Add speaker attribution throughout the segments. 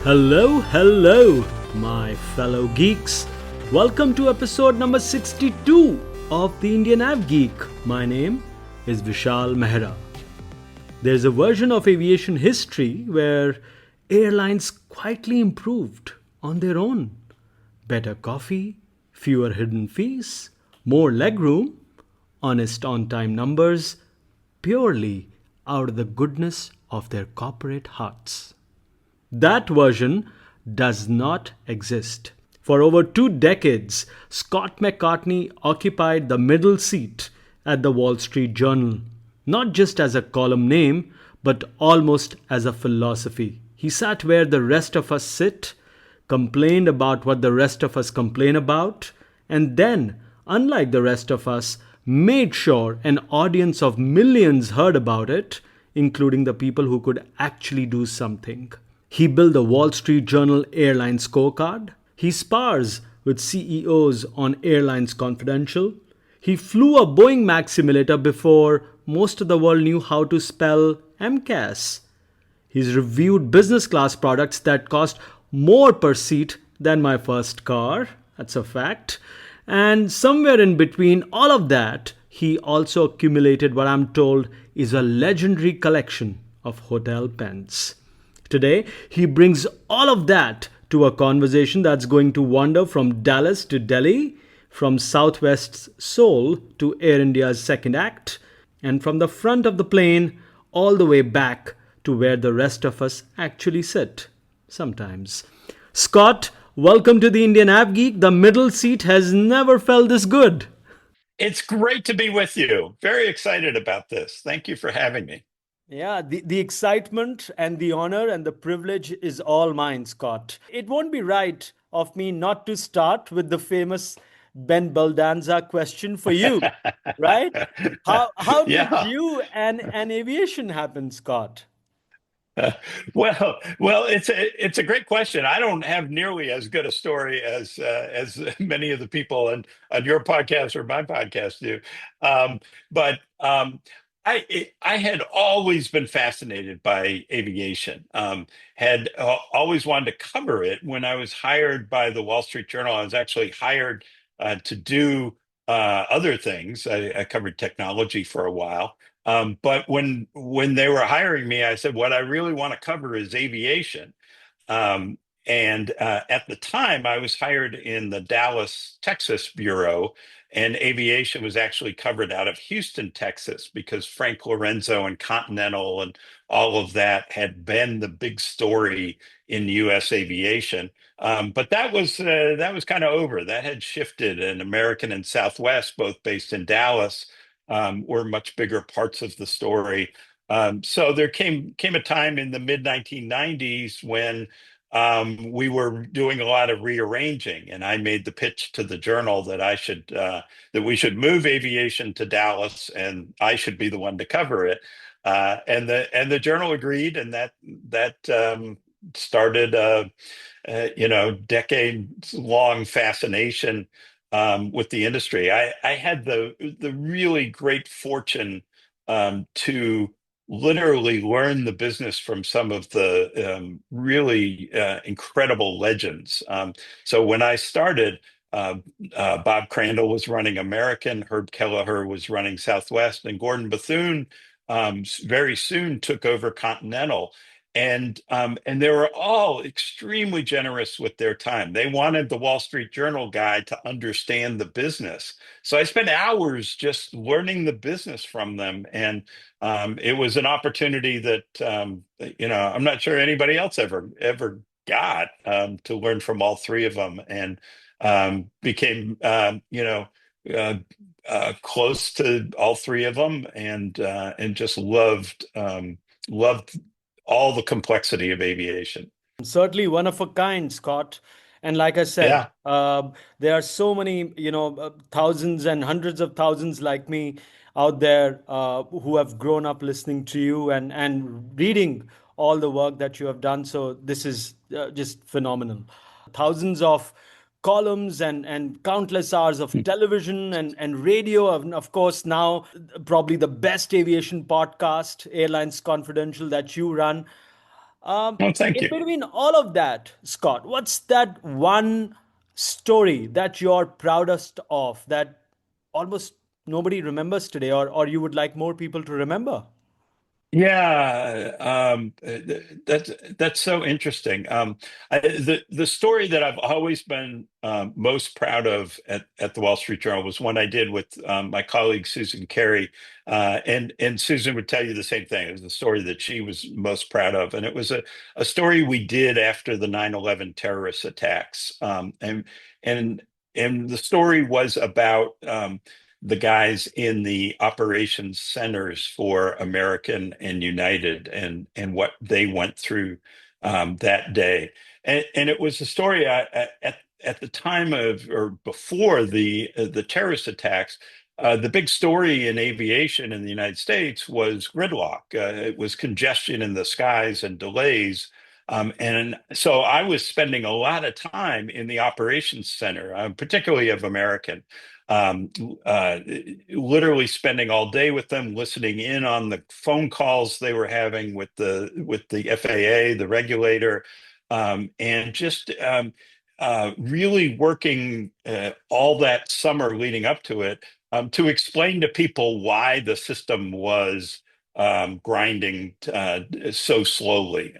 Speaker 1: Hello, hello, my fellow geeks. Welcome to episode number 62 of the Indian AvGeek. My name is Vishal Mehra. There's a version of aviation history where airlines quietly improved on their own. Better coffee, fewer hidden fees, more legroom, honest on time numbers, purely out of the goodness of their corporate hearts. That version does not exist. For over 2 decades, Scott McCartney occupied the middle seat at the Wall Street Journal, not just as a column name, but almost as a philosophy. He sat where the rest of us sit, complained about what the rest of us complain about, and then, unlike the rest of us, made sure an audience of millions heard about it, including the people who could actually do something. He built the Wall Street Journal airline scorecard. He spars with CEOs on Airlines Confidential. He flew a Boeing Max simulator before most of the world knew how to spell MCAS. He's reviewed business class products that cost more per seat than my first car. That's a fact. And somewhere in between all of that, he also accumulated what I'm told is a legendary collection of hotel pens. Today, he brings all of that to a conversation that's going to wander from Dallas to Delhi, from Southwest's Seoul to Air India's second act, and from the front of the plane all the way back to where the rest of us actually sit, sometimes. Scott, welcome to the Indian AvGeek. The middle seat has never felt this good.
Speaker 2: It's great to be with you. Very excited about this. Thank you for having me.
Speaker 1: Yeah, the excitement and the honor and the privilege is all mine, Scott. It won't be right of me not to start with the famous Ben Baldanza question for you, right? How did
Speaker 2: Yeah.
Speaker 1: you and aviation happen, Scott?
Speaker 2: Uh, well, it's a gret question. I don't have nearly as good a story as many of the people on your podcast or my podcast do. But I had always been fascinated by aviation. Had always wanted to cover it. When I was hired by the Wall Street Journal, I was actually hired to do other things. I covered technology for a while. But when they were hiring me, I said, what I really want to cover is aviation. And at the time, I was hired in the Dallas, Texas bureau, and aviation was actually covered out of Houston, Texas, because Frank Lorenzo and Continental and all of that had been the big story in U.S. aviation. But that was kind of over. That had shifted, and American and Southwest, both based in Dallas, were much bigger parts of the story. So there came a time in the mid 1990s when we were doing a lot of rearranging, and I made the pitch to the Journal that that we should move aviation to Dallas, and I should be the one to cover it. And the Journal agreed, and that started decades long fascination with the industry. I had the really great fortune to literally learn the business from some of the really incredible legends. So when I started, Bob Crandall was running American, Herb Kelleher was running Southwest, and Gordon Bethune very soon took over Continental. And they were all extremely generous with their time. They wanted the Wall Street Journal guy to understand the business. So I spent hours just learning the business from them. And it was an opportunity that I'm not sure anybody else ever got to learn from all three of them, and became uh, close to all three of them, and just loved all the complexity of aviation.
Speaker 1: Certainly one of a kind, Scott. And like I said,
Speaker 2: Yeah.
Speaker 1: there are so many, thousands and hundreds of thousands like me out there who have grown up listening to you and reading all the work that you have done. So this is just phenomenal. Thousands of columns and countless hours of television and radio, and of course now probably the best aviation podcast, Airlines Confidential, that you run.
Speaker 2: Well, thank
Speaker 1: In
Speaker 2: you.
Speaker 1: between all of that, Scott, what's that one story that you're proudest of that almost nobody remembers today, or you would like more people to remember?
Speaker 2: Yeah, that's so interesting. The story that I've always been most proud of at the Wall Street Journal was one I did with my colleague Susan Carey, and Susan would tell you the same thing. It was the story that she was most proud of, and it was a story we did after the 9/11 terrorist attacks, and and the story was about. The guys in the operations centers for American and United and what they went through that day. And it was a story at the time of or before the terrorist attacks. The big story in aviation in the United States was gridlock. It was congestion in the skies and delays. And so I was spending a lot of time in the operations center, particularly of American, um, uh, literally spending all day with them, listening in on the phone calls they were having with the FAA, the regulator, and just really working all that summer leading up to it to explain to people why the system was grinding so slowly,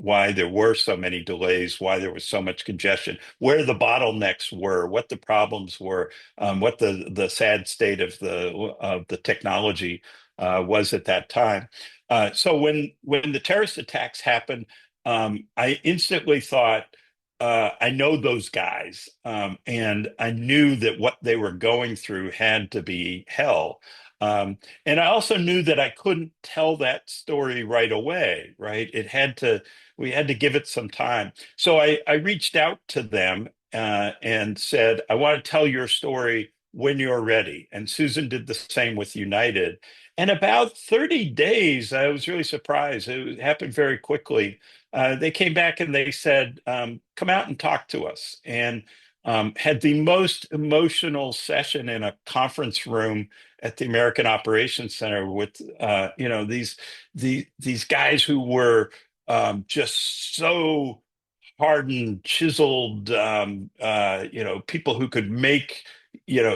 Speaker 2: why there were so many delays, why there was so much congestion, where the bottlenecks were, what the problems were, what the sad state of the technology was at that time. So when the terrorist attacks happened, I instantly thought, I know those guys, and I knew that what they were going through had to be hell. And I also knew that I couldn't tell that story right away, right? We had to give it some time. So I reached out to them and said, I want to tell your story when you're ready. And Susan did the same with United. And about 30 days, I was really surprised. It happened very quickly. They came back and they said, come out and talk to us. And had the most emotional session in a conference room at the American Operations Center with, these guys who were just so hardened, chiseled, people who could make,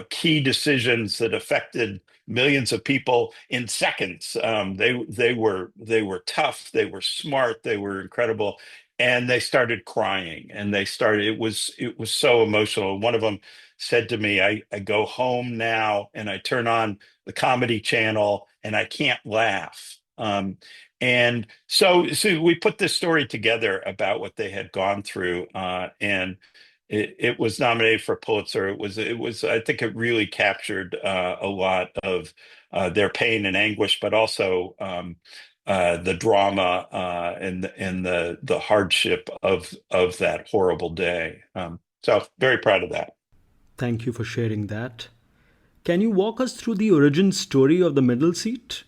Speaker 2: key decisions that affected millions of people in seconds. They were tough, they were smart, they were incredible, and they started crying. And they started. It was so emotional. One of them said to me, I go home now and I turn on the comedy channel and I can't laugh. And so we put this story together about what they had gone through, and it was nominated for Pulitzer. I think it really captured a lot of their pain and anguish, but also the drama and the hardship of that horrible day. So very proud of that.
Speaker 1: Thank you for sharing that. Can you walk us through the origin story of the middle seat?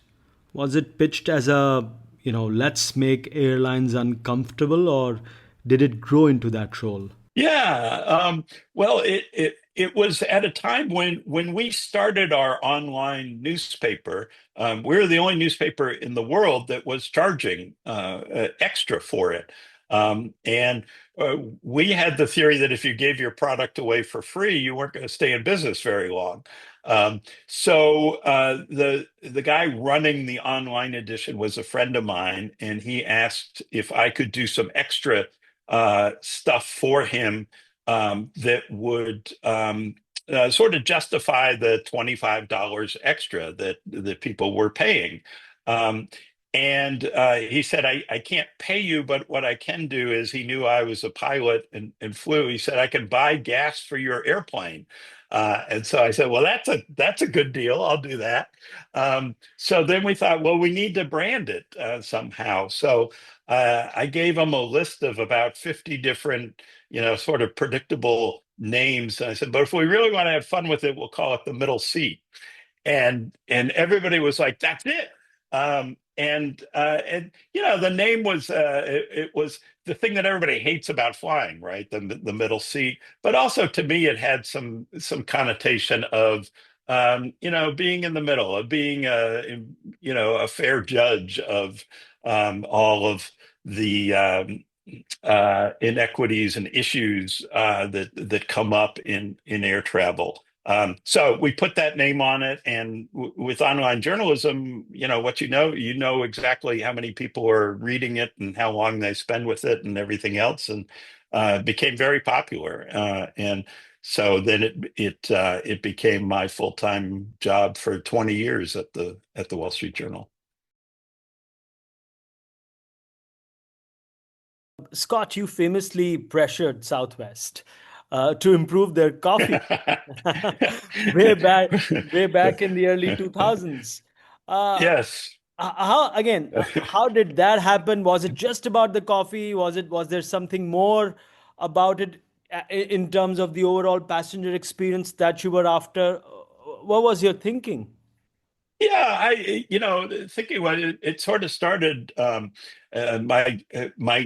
Speaker 1: Was it pitched as let's make airlines uncomfortable, or did it grow into that role?
Speaker 2: Yeah, well, it was at a time when we started our online newspaper. We were the only newspaper in the world that was charging extra for it, and we had the theory that if you gave your product away for free, you weren't going to stay in business very long. So the guy running the online edition was a friend of mine, and he asked if I could do some extra stuff for him that would sort of justify the $25 extra that people were paying. Um, and he said, I can't pay you, but what I can do is he knew I was a pilot and flew. He said, I can buy gas for your airplane. And so I said, well, that's a good deal. I'll do that. So then we thought, well, we need to brand it somehow. So I gave him a list of about 50 different, sort of predictable names. And I said, but if we really want to have fun with it, we'll call it the middle seat. And everybody was like, "That's it." And the name was it was the thing that everybody hates about flying, right? The middle seat, but also to me, it had some connotation of being in the middle, of being a fair judge of all of the inequities and issues that come up in air travel. So we put that name on it, and with online journalism, what you know exactly how many people are reading it and how long they spend with it and everything else, and it became very popular. And so then it became my full-time job for 20 years at the Wall Street Journal.
Speaker 1: Scott, you famously pressured Southwest to improve their coffee way back, way back in the early 2000s. Uh,
Speaker 2: Yes.
Speaker 1: how did that happen? Was it just about the coffee? Was there something more about it in terms of the overall passenger experience that you were after? What was your thinking?
Speaker 2: Yeah, thinking about it, it sort of started. My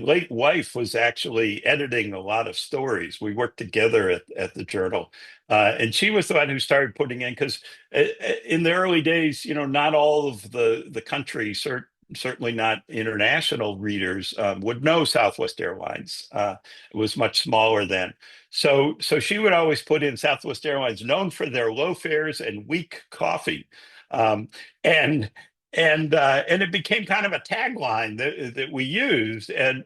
Speaker 2: late wife was actually editing a lot of stories. We worked together at the Journal, and she was the one who started putting in because in the early days, not all of the country, certainly not international readers, would know Southwest Airlines. It was much smaller then. So she would always put in Southwest Airlines, known for their low fares and weak coffee. Um, and and it became kind of a tagline that we used and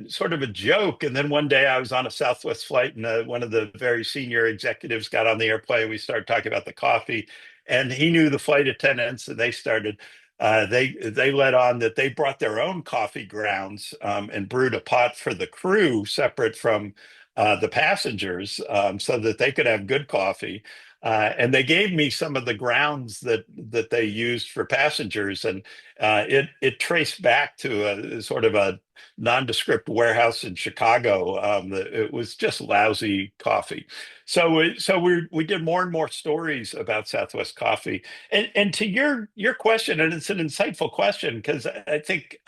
Speaker 2: sort of a joke. And then one day I was on a Southwest flight, and one of the very senior executives got on the airplane. We started talking about the coffee, and he knew the flight attendants, and they started. They let on that they brought their own coffee grounds, and brewed a pot for the crew separate from the passengers, so that they could have good coffee. And they gave me some of the grounds that they used for passengers, and it traced back to a sort of a nondescript warehouse in Chicago. It was just lousy coffee. So we did more and more stories about Southwest coffee. And to your question, and it's an insightful question because I think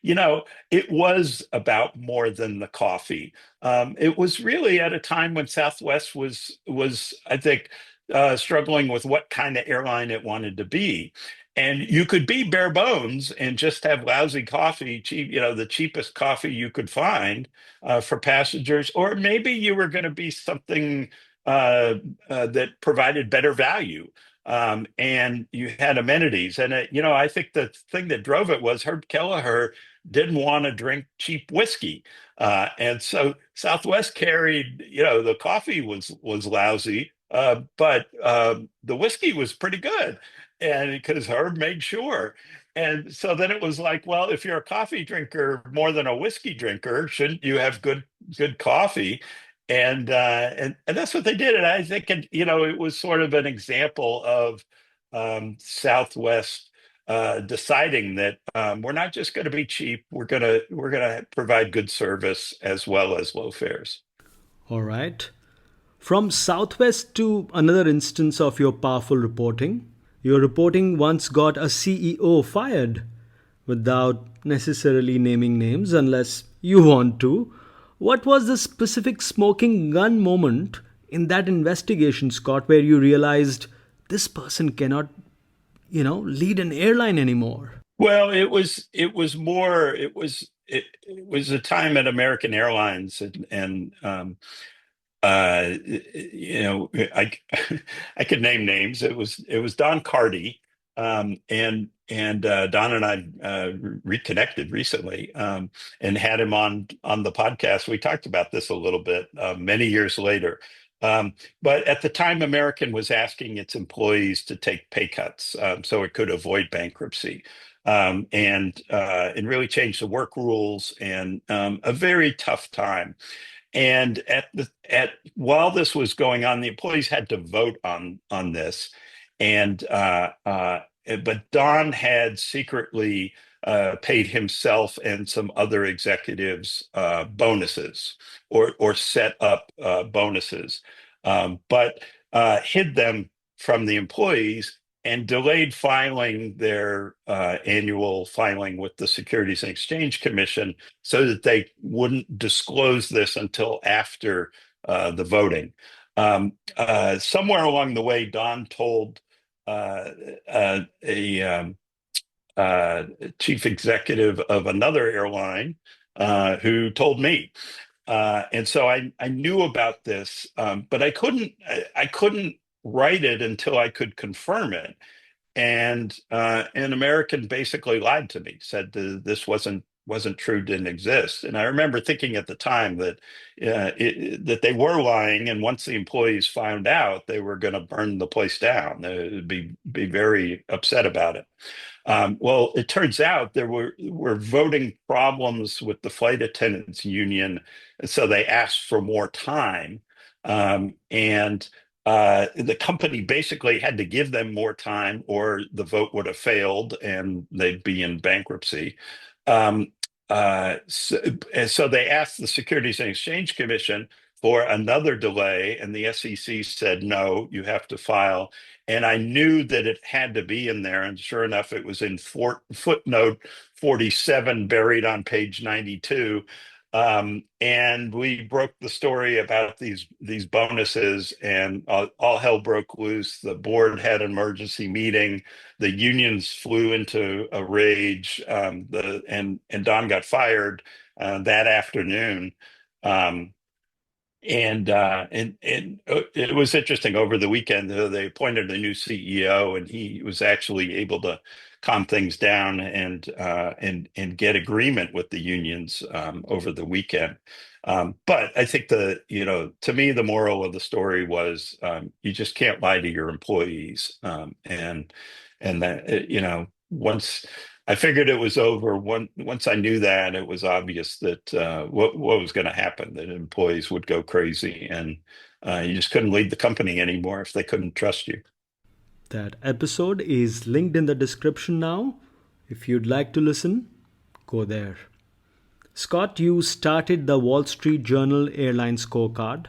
Speaker 2: it was about more than the coffee. It was really at a time when Southwest was I think struggling with what kind of airline it wanted to be. And you could be bare bones and just have lousy coffee, cheap, the cheapest coffee you could find for passengers, or maybe you were going to be something that provided better value. And you had amenities. And I think the thing that drove it was Herb Kelleher didn't want to drink cheap whiskey. And so Southwest carried, the coffee was lousy, but the whiskey was pretty good. And because Herb made sure. And so then it was like, well, if you're a coffee drinker more than a whiskey drinker, shouldn't you have good coffee? And that's what they did. And I think it was sort of an example of Southwest deciding that we're not just going to be cheap. We're gonna provide good service as well as low fares.
Speaker 1: All right. From Southwest to another instance of your powerful reporting. Your reporting once got a CEO fired without necessarily naming names unless you want to. What was the specific smoking gun moment in that investigation, Scott, where you realized this person cannot, lead an airline anymore?
Speaker 2: Well, it was a time at American Airlines, and I I could name names. It was Don Carty, and Don and I reconnected recently, and had him on the podcast. We talked about this a little bit many years later. But at the time, American was asking its employees to take pay cuts, so it could avoid bankruptcy. And really changed the work rules, and a very tough time. And at while this was going on, the employees had to vote on this, and but Don had secretly paid himself and some other executives bonuses, or set up bonuses, but hid them from the employees and delayed filing their annual filing with the Securities and Exchange Commission so that they wouldn't disclose this until after the voting. Somewhere along the way, Don told uh, a uh, chief executive of another airline who told me. And so I knew about this, but I couldn't write it until I could confirm it. And an American basically lied to me, said this wasn't true, didn't exist. And I remember thinking at the time that that they were lying, and once the employees found out, they were going to burn the place down. They'd be very upset about it. Well, it turns out there were voting problems with the flight attendants union, and so they asked for more time, and the company basically had to give them more time, or the vote would have failed, and they'd be in bankruptcy. Um, and so they asked the Securities and Exchange Commission for another delay, and the SEC said, no, you have to file. And I knew that it had to be in there. And sure enough, it was in footnote 47, buried on page 92. And we broke the story about these bonuses, and all hell broke loose. The board had an emergency meeting. The unions flew into a rage. And Don got fired that afternoon. Um, and it was interesting. Over the weekend, they appointed a new CEO, and he was actually able to calm things down and get agreement with the unions over the weekend. But I think to me, the moral of the story was you just can't lie to your employees, and that once I figured it was over. Once I knew that, it was obvious that what was going to happen, that employees would go crazy, and you just couldn't lead the company anymore if they couldn't trust you.
Speaker 1: That episode is linked in the description now. If you'd like to listen, go there. Scott, you started the Wall Street Journal Airline Scorecard.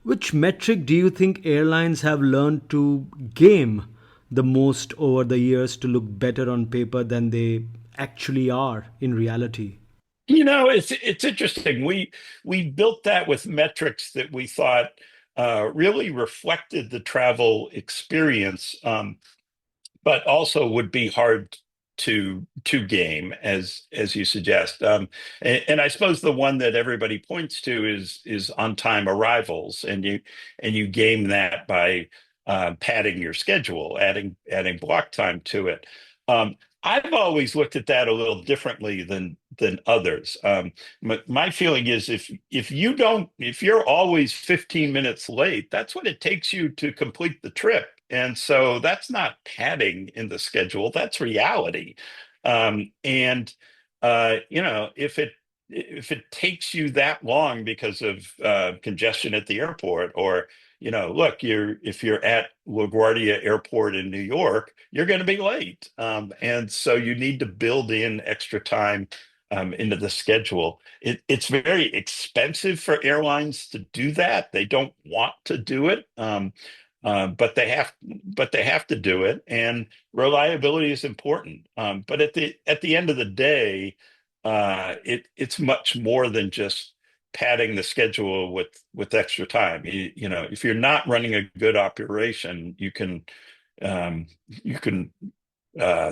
Speaker 1: Which metric do you think airlines have learned to game the most over the years to look better on paper than they actually are in reality?
Speaker 2: It's interesting. We built that with metrics that we thought really reflected the travel experience. But also would be hard to game, as you suggest. And I suppose the one that everybody points to is on time arrivals, and you game that by padding your schedule, adding block time to it. I've always looked at that a little differently than others. My feeling is if you're always 15 minutes late, that's what it takes you to complete the trip. And so that's not padding in the schedule, that's reality. And if it takes you that long because of congestion at the airport, or look, if you're at LaGuardia Airport in New York, you're going to be late, and so you need to build in extra time into the schedule. It's very expensive for airlines to do that. They don't want to do it. But they have to do it, and reliability is important. But at the end of the day, it's much more than just padding the schedule with extra time. If you're not running a good operation, you can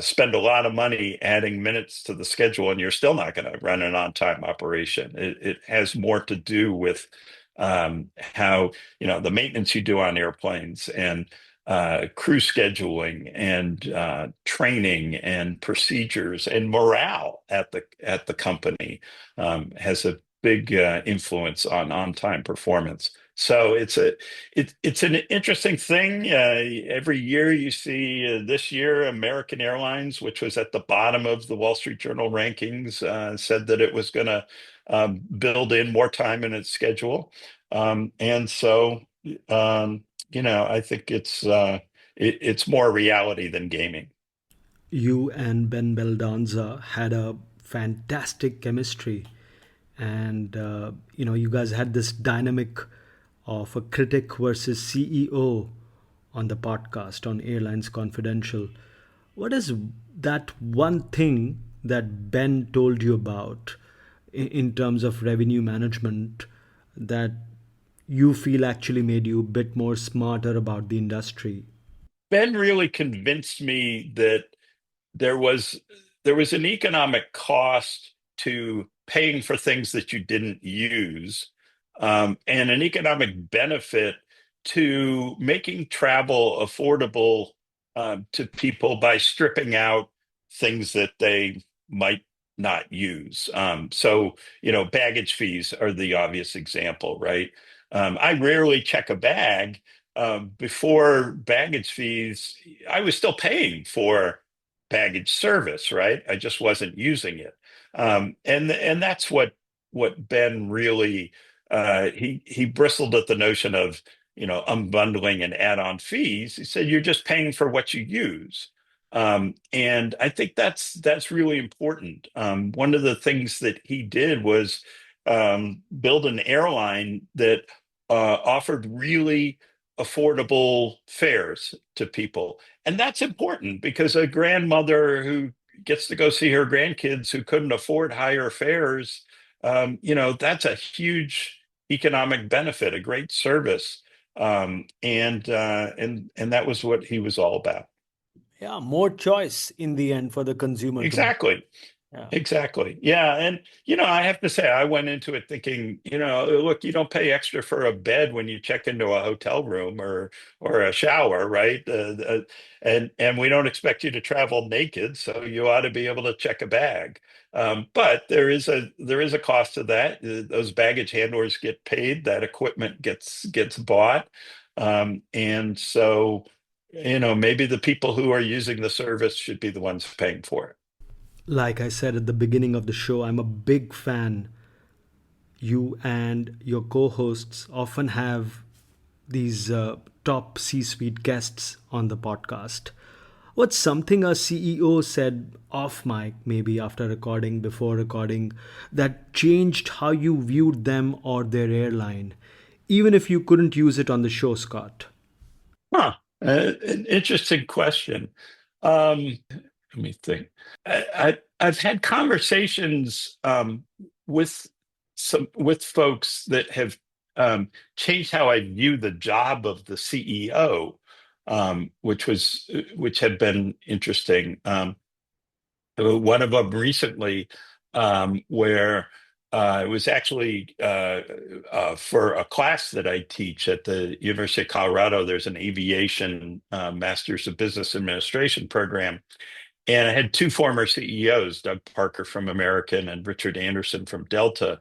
Speaker 2: spend a lot of money adding minutes to the schedule, and you're still not going to run an on-time operation. It has more to do with how the maintenance you do on airplanes, and crew scheduling, and training, and procedures, and morale at the company has a big influence on time performance. So it's an interesting thing. Every year you see, this year American Airlines, which was at the bottom of the Wall Street Journal rankings, said that it was going to build in more time in its schedule. And so I think it's more reality than gaming.
Speaker 1: You and Ben Baldanza had a fantastic chemistry, and you guys had this dynamic of a critic versus CEO on the podcast on Airlines Confidential. What is that one thing that Ben told you about in terms of revenue management that you feel actually made you a bit more smarter about the industry?
Speaker 2: Ben really convinced me that there was there was an economic cost to paying for things that you didn't use, and an economic benefit to making travel affordable to people by stripping out things that they might not use. Baggage fees are the obvious example, right? I rarely check a bag. Before baggage fees, I was still paying for baggage service, right? I just wasn't using it. And that's what Ben really he bristled at the notion of unbundling and add-on fees. He said you're just paying for what you use. And I think that's really important. One of the things that he did was build an airline that offered really affordable fares to people. And that's important because a grandmother who gets to go see her grandkids who couldn't afford higher fares, that's a huge economic benefit, a great service. And that was what he was all about.
Speaker 1: Yeah, more choice in the end for the consumer to.
Speaker 2: Exactly.
Speaker 1: Yeah.
Speaker 2: Exactly. Yeah. And, I have to say, I went into it thinking, look, you don't pay extra for a bed when you check into a hotel room or a shower, right? And we don't expect you to travel naked, so you ought to be able to check a bag. But there is a cost to that. Those baggage handlers get paid, that equipment gets bought. And so, maybe the people who are using the service should be the ones paying for it.
Speaker 1: Like I said at the beginning of the show, I'm a big fan. You and your co hosts often have these top C suite guests on the podcast. What's something a CEO said off mic, maybe after recording, before recording, that changed how you viewed them or their airline, even if you couldn't use it on the show, Scott?
Speaker 2: Huh. An interesting question. Let me think. I've had conversations with with folks that have changed how I view the job of the CEO, which had been interesting. One of them recently, where it was actually for a class that I teach at the University of Colorado. There's an aviation Master's of Business Administration program. And I had two former CEOs, Doug Parker from American and Richard Anderson from Delta,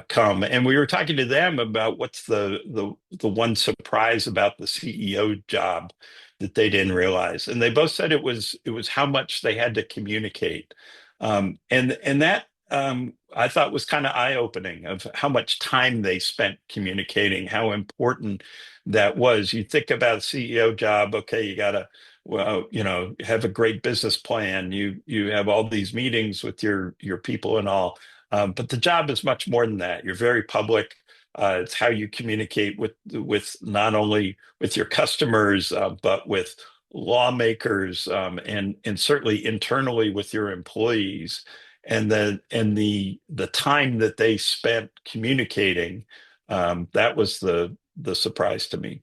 Speaker 2: come, and we were talking to them about what's the one surprise about the CEO job that they didn't realize, and they both said it was how much they had to communicate, and that I thought was kind of eye-opening of how much time they spent communicating, how important that was. You think about a CEO job, okay, you gotta have a great business plan. You have all these meetings with your people and all, but the job is much more than that. You're very public. It's how you communicate with not only with your customers, but with lawmakers, and certainly internally with your employees. And the time that they spent communicating, that was the surprise to me.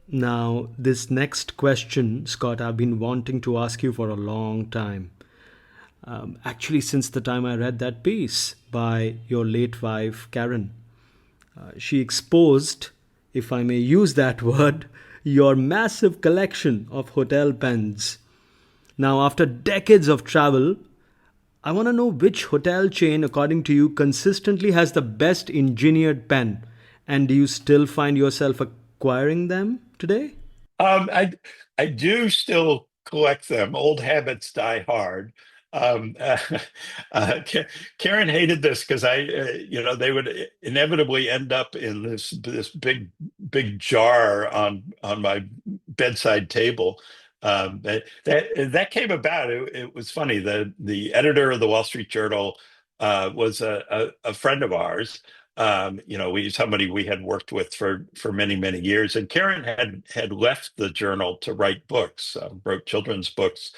Speaker 1: Now, this next question, Scott, I've been wanting to ask you for a long time. Actually, since the time I read that piece by your late wife, Karen. She exposed, if I may use that word, your massive collection of hotel pens. Now, after decades of travel, I want to know which hotel chain, according to you, consistently has the best engineered pen. And do you still find yourself acquiring them today?
Speaker 2: I do still collect them. Old habits die hard. Um, uh, Karen hated this because they would inevitably end up in this big jar on my bedside table. That came about. It was funny. The editor of the Wall Street Journal was a friend of ours. Somebody we had worked with for many years, and Karen had left the journal to write books, wrote children's books,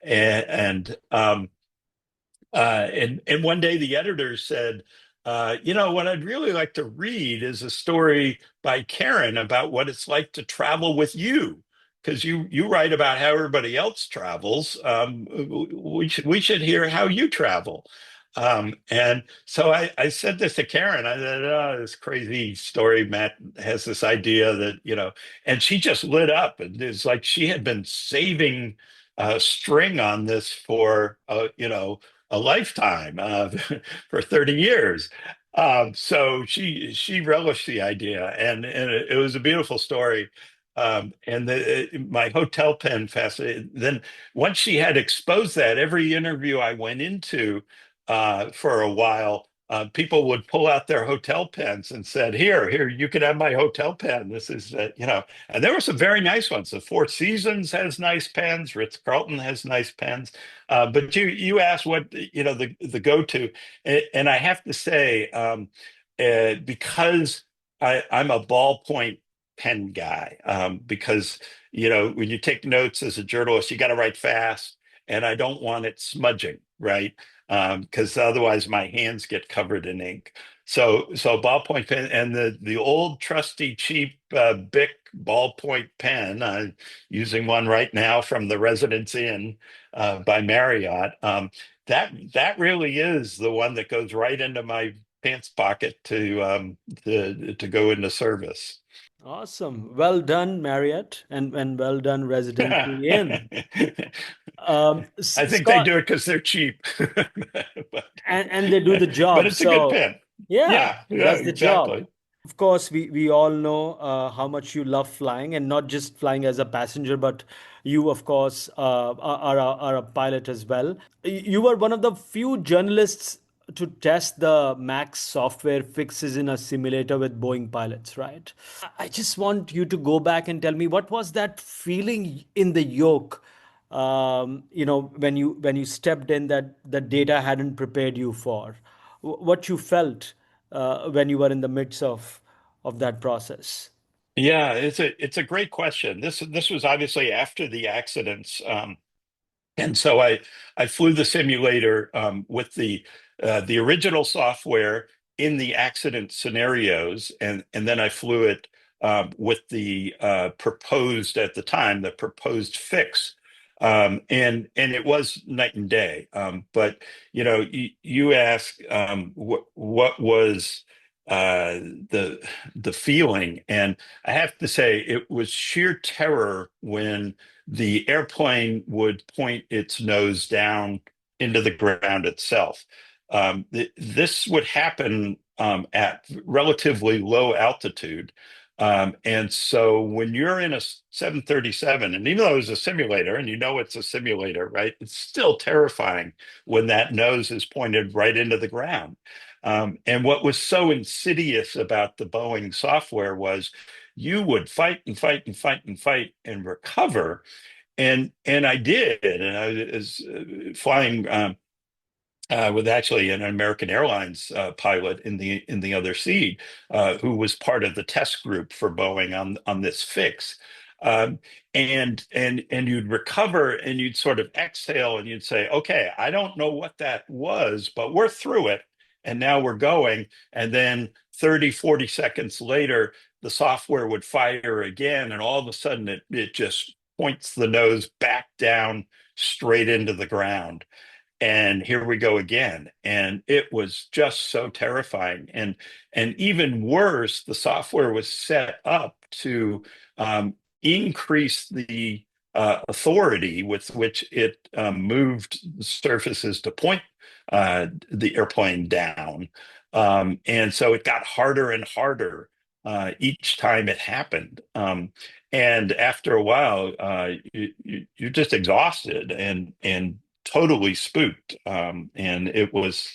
Speaker 2: and one day the editor said, what I'd really like to read is a story by Karen about what it's like to travel with you. because you write about how everybody else travels. We should hear how you travel. And so I said this to Karen. I said, "Oh, this crazy story. Matt has this idea that, and she just lit up. And it's like she had been saving string on this for, a lifetime, for 30 years. So she relished the idea, and it was a beautiful story. And my hotel pen fascinated. Then once she had exposed that, every interview I went into for a while, people would pull out their hotel pens and said, "Here, you can have my hotel pen. This is, And there were some very nice ones. The Four Seasons has nice pens. Ritz-Carlton has nice pens. But you asked what, the go-to, and I have to say, because I'm a ballpoint pen guy, because when you take notes as a journalist, you got to write fast, and I don't want it smudging, right? Because otherwise my hands get covered in ink. So ballpoint pen, and the old trusty cheap Bic ballpoint pen. I'm using one right now from the Residence Inn by Marriott. That really is the one that goes right into my pants pocket to go into service.
Speaker 1: Awesome. Well done, Marriott, and well done, Residency Inn.
Speaker 2: I think they
Speaker 1: Scott,
Speaker 2: do it because they're cheap, but
Speaker 1: and they do the
Speaker 2: but
Speaker 1: job.
Speaker 2: it's a good
Speaker 1: So,
Speaker 2: pen.
Speaker 1: yeah,
Speaker 2: Yeah,
Speaker 1: it
Speaker 2: yeah,
Speaker 1: does the job.
Speaker 2: exactly.
Speaker 1: Of course, we all know how much you love flying, and not just flying as a passenger, but you, of course, are a pilot as well. You were one of the few journalists to test the Max software fixes in a simulator with Boeing pilots, right? I just want you to go back and tell me what was that feeling in the yoke, when you stepped in that the data hadn't prepared you for, what you felt when you were in the midst of that process.
Speaker 2: Yeah, it's a great question. This was obviously after the accidents. And so I flew the simulator with the original software in the accident scenarios, and then I flew it with the proposed at the time the proposed fix, and it was night and day. But you ask what was the the feeling, and I have to say it was sheer terror when the airplane would point its nose down into the ground itself. This would happen at relatively low altitude. And so when you're in a 737, and even though it's a simulator and it's a simulator, right, it's still terrifying when that nose is pointed right into the ground. And what was so insidious about the Boeing software was you would fight and fight and fight and fight and recover, and I did, and I was flying with actually an American Airlines pilot in the other seat, who was part of the test group for Boeing on this fix. Um, and you'd recover and you'd sort of exhale and you'd say, "Okay, I don't know what that was, but we're through it, and now we're going." And then 30, 40 seconds later, the software would fire again, and all of a sudden it just points the nose back down straight into the ground, and here we go again, and it was just so terrifying. And even worse, the software was set up to increase the authority with which it moved surfaces to point the airplane down, and so it got harder and harder each time it happened. And after a while, you're just exhausted and totally spooked. And it was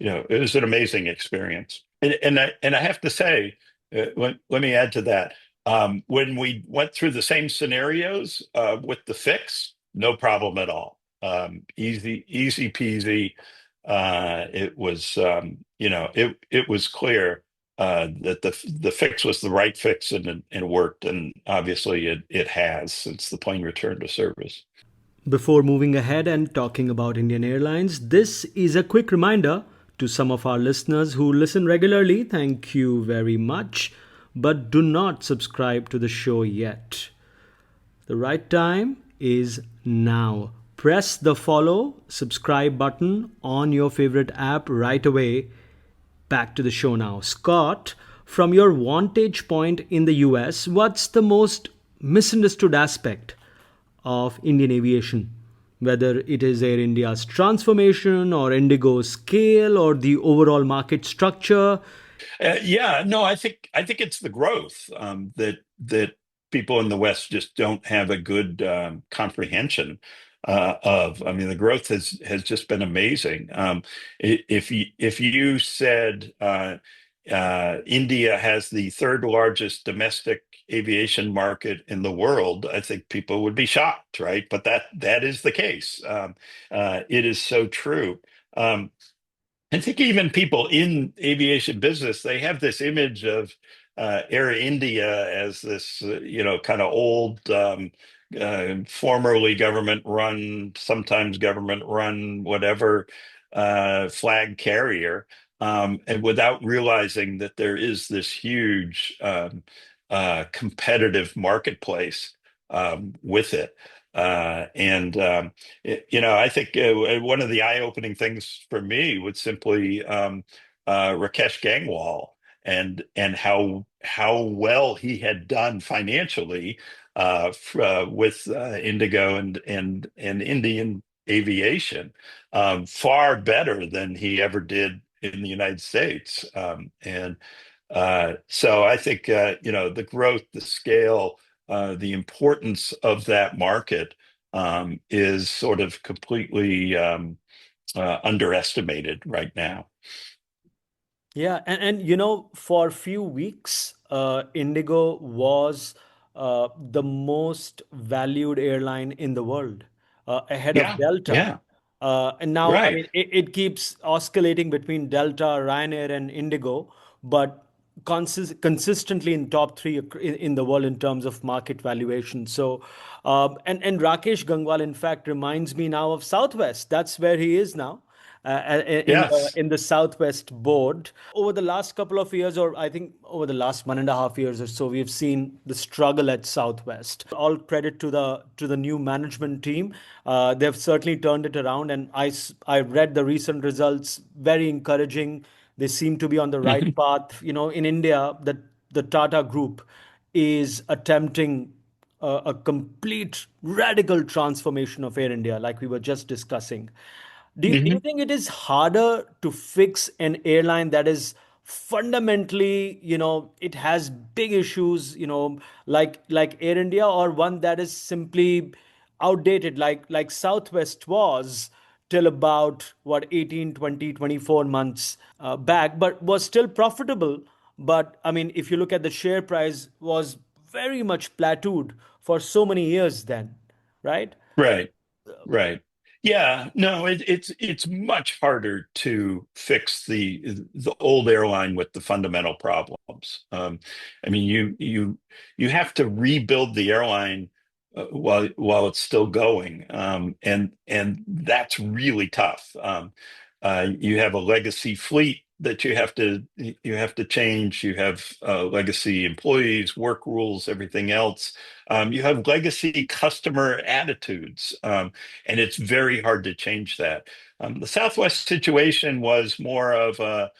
Speaker 2: an amazing experience. And I have to say, let me add to that. When we went through the same scenarios with the fix, no problem at all. Easy peasy. It was clear that the fix was the right fix, and worked, and obviously it has since the plane returned to service.
Speaker 1: Before moving ahead and talking about Indian Airlines, this is a quick reminder to some of our listeners who listen regularly. Thank you very much, but do not subscribe to the show yet. The right time is now. Press the follow, subscribe button on your favorite app right away. Back to the show now. Scott, from your vantage point in the US, what's the most misunderstood aspect of Indian aviation? Whether it is Air India's transformation or Indigo's scale or the overall market structure.
Speaker 2: Yeah, no, I think it's the growth that people in the West just don't have a good comprehension of. I mean, the growth has just been amazing. If you said India has the third largest domestic aviation market in the world, I think people would be shocked, right? But that is the case. It is so true. I think even people in aviation business, they have this image of Air India as this, kind of old, formerly government run, sometimes government run, whatever, flag carrier, and without realizing that there is this huge competitive marketplace with it. I think one of the eye-opening things for me was simply Rakesh Gangwal and how well he had done financially with Indigo and Indian aviation, far better than he ever did in the United States. So I think the growth, the scale, the importance of that market is sort of completely underestimated right now.
Speaker 1: Yeah, and for a few weeks, Indigo was the most valued airline in the world, ahead of
Speaker 2: Yeah,
Speaker 1: Delta.
Speaker 2: yeah,
Speaker 1: And now, I
Speaker 2: right.
Speaker 1: mean, it keeps oscillating between Delta, Ryanair, and Indigo, but consistently in top three in the world in terms of market valuation. So, and Rakesh Gangwal, in fact, reminds me now of Southwest. That's where he is now,
Speaker 2: Yes.
Speaker 1: in the Southwest board. Over the last couple of years, or I think over the last 1.5 years or so, we've seen the struggle at Southwest. All credit to the new management team. They've certainly turned it around, and I read the recent results, very encouraging. They seem to be on the right
Speaker 2: Mhm.
Speaker 1: path. In India, the Tata Group is attempting a complete radical transformation of Air India, like we were just discussing. Do you
Speaker 2: Mhm.
Speaker 1: think it is harder to fix an airline that is fundamentally, it has big issues, like Air India, or one that is simply outdated, like Southwest was till about what 18, 20, 24 months back, but was still profitable. But I mean, if you look at the share price, was very much plateaued for so many years then, right?
Speaker 2: Right. Right. Yeah, no, it's much harder to fix the old airline with the fundamental problems. I mean, you have to rebuild the airline while it's still going, and that's really tough. You have a legacy fleet that you have to change. You have legacy employees, work rules, everything else. You have legacy customer attitudes. And it's very hard to change that. The Southwest situation was more of a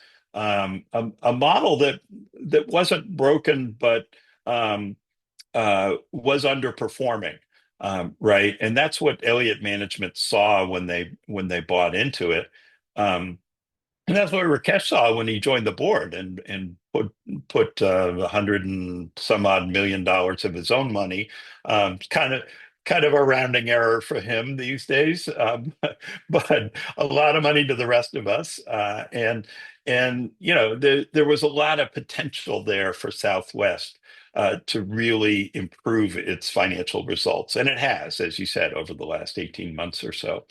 Speaker 2: model that wasn't broken, but um, was underperforming, right? And that's what Elliott Management saw when they bought into it. Um, and that's what Rakesh saw when he joined the board and put 100 and some odd million of his own money. Kind of a rounding error for him these days, but a lot of money to the rest of us. And there was a lot of potential there for Southwest to really improve its financial results, and it has, as you said, over the last 18 months or so.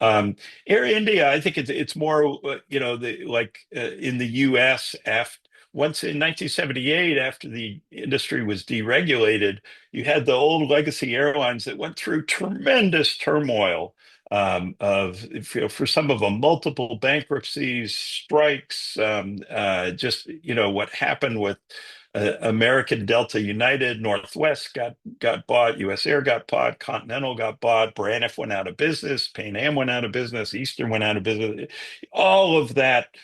Speaker 2: Um, Air India, I think it's more, in the U.S. after once in 1978, after the industry was deregulated, you had the old legacy airlines that went through tremendous turmoil. For some of them, multiple bankruptcies, strikes, just what happened with American Delta United, Northwest got bought, US Air got bought, Continental got bought, Braniff went out of business, Pan Am went out of business, Eastern went out of business. All of that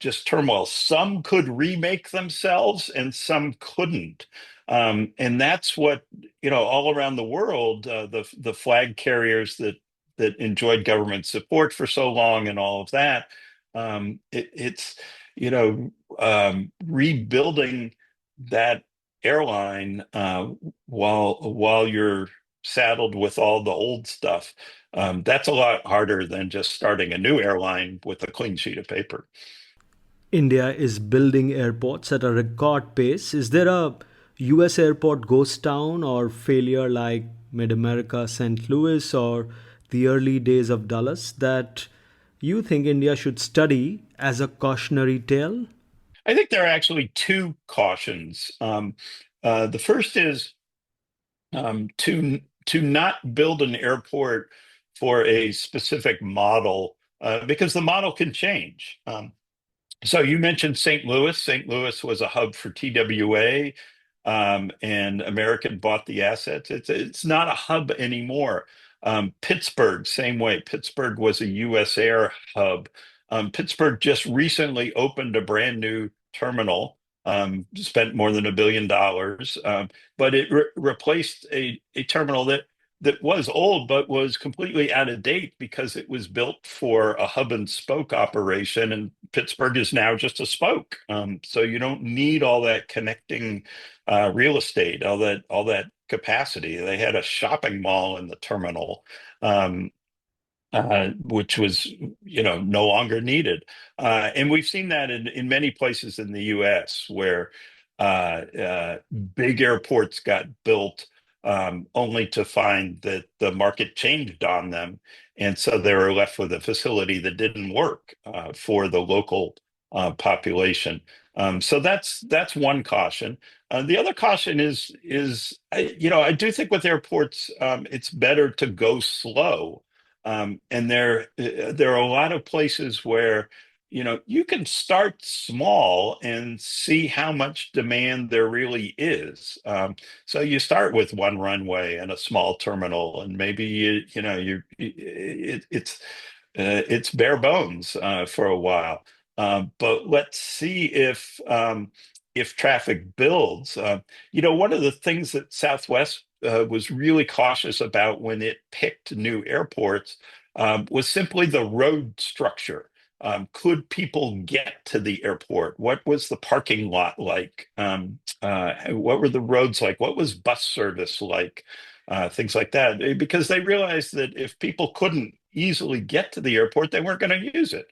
Speaker 2: just turmoil. Some could remake themselves and some couldn't. And that's what, all around the world, the flag carriers that enjoyed government support for so long and all of that, it's rebuilding that airline while you're saddled with all the old stuff. That's a lot harder than just starting a new airline with a clean sheet of paper.
Speaker 1: India is building airports at a record pace. Is there a US airport ghost town or failure like Mid America St. Louis or the early days of Dallas that you think India should study as a cautionary tale?
Speaker 2: I think there are actually two cautions. The first is to not build an airport for a specific model because the model can change. So you mentioned St. Louis. St. Louis was a hub for TWA, and American bought the assets. It's not a hub anymore. Pittsburgh, same way. Pittsburgh was a US Air hub. Pittsburgh just recently opened a brand new terminal, spent more than $1 billion, but it replaced a terminal that was old but was completely out of date because it was built for a hub and spoke operation, and Pittsburgh is now just a spoke. So you don't need all that connecting real estate, all that capacity. They had a shopping mall in the terminal, which was, no longer needed. And we've seen that in many places in the US where big airports got built only to find that the market changed on them. And so they were left with a facility that didn't work for the local population. So that's one caution. The other caution is I do think with airports, it's better to go slow. And there are a lot of places where you can start small and see how much demand there really is. So you start with one runway and a small terminal, and maybe it's bare bones for a while. But let's see if traffic builds. One of the things that Southwest was really cautious about when it picked new airports was simply the road structure. Could people get to the airport? What was the parking lot like? What were the roads like? What was bus service like? Things like that. Because they realized that if people couldn't easily get to the airport, they weren't going to use it.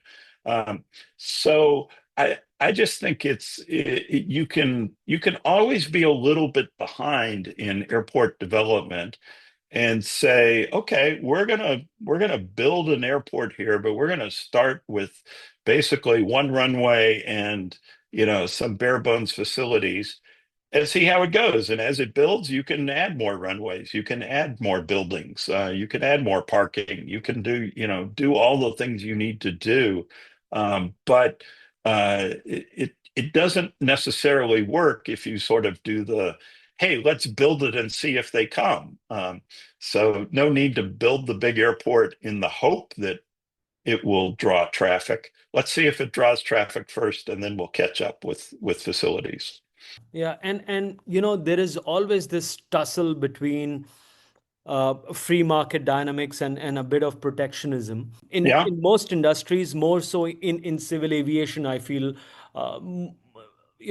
Speaker 2: So I just think you can always be a little bit behind in airport development and say, okay, we're gonna build an airport here, but we're gonna start with basically one runway and some bare bones facilities and see how it goes. And as it builds, you can add more runways, you can add more buildings, you can add more parking, you can do all the things you need to do. But it doesn't necessarily work if you sort of do the, hey, let's build it and see if they come. So no need to build the big airport in the hope that it will draw traffic. Let's see if it draws traffic first, and then we'll catch up with facilities.
Speaker 1: Yeah, and there is always this tussle between free market dynamics and a bit of protectionism
Speaker 2: Yeah,
Speaker 1: in most industries, more so in civil aviation. I feel, uh, m-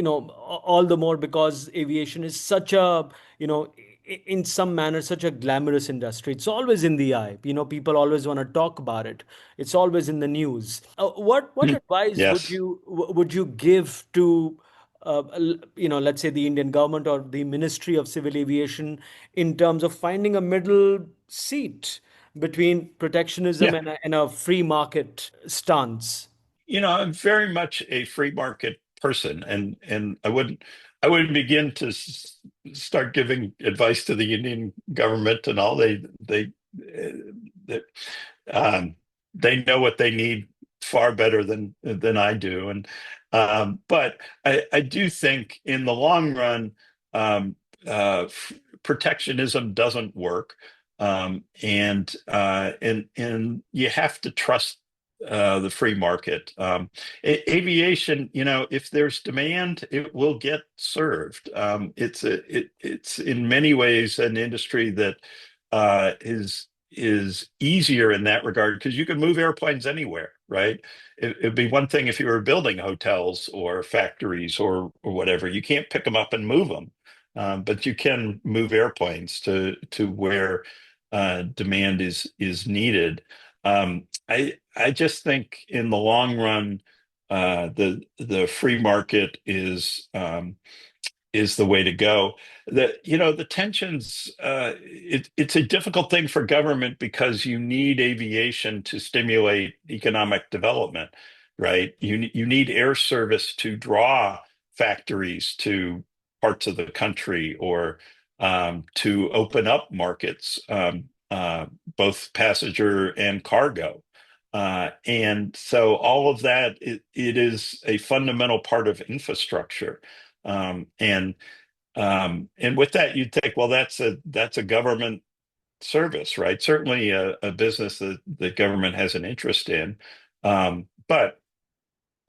Speaker 1: all the more because aviation is such a in some manner such a glamorous industry. It's always in the eye. People always want to talk about it. It's always in the news. What advice would
Speaker 2: yes.
Speaker 1: you give to let's say the Indian government or the Ministry of Civil Aviation in terms of finding a middle seat between protectionism
Speaker 2: Yeah.
Speaker 1: and a free market stance?
Speaker 2: I'm very much a free market person, and I wouldn't begin to start giving advice to the Indian government and all. They um, they know what they need far better than I do, and But I do think in the long run, um, protectionism doesn't work, and you have to trust the free market. Aviation, if there's demand, it will get served. It's in many ways an industry that is easier in that regard because you can move airplanes anywhere, right? It'd be one thing if you were building hotels or factories or whatever. You can't pick them up and move them, but you can move airplanes to where demand is needed. I just think in the long run, the free market is the way to go. The tensions, it's a difficult thing for government because you need aviation to stimulate economic development, right? You need air service to draw factories to parts of the country or to open up markets, both passenger and cargo. And so all of that, it is a fundamental part of infrastructure. And with that, you'd think, well, that's a government service, right? Certainly a business that the government has an interest in. But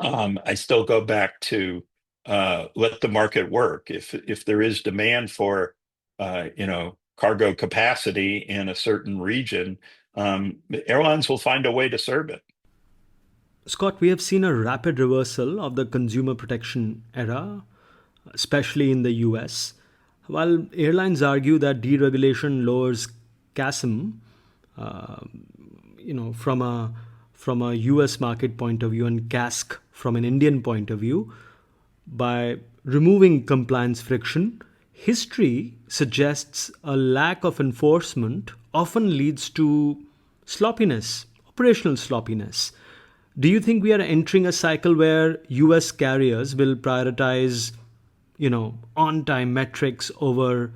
Speaker 2: I still go back to let the market work. If there is demand for cargo capacity in a certain region, airlines will find a way to serve it.
Speaker 1: Scott, we have seen a rapid reversal of the consumer protection era, especially in the US. While airlines argue that deregulation lowers CASM, uh, from a US market point of view and CASK from an Indian point of view, by removing compliance friction, history suggests a lack of enforcement often leads to sloppiness, operational sloppiness. Do you think we are entering a cycle where US carriers will prioritize, on time metrics over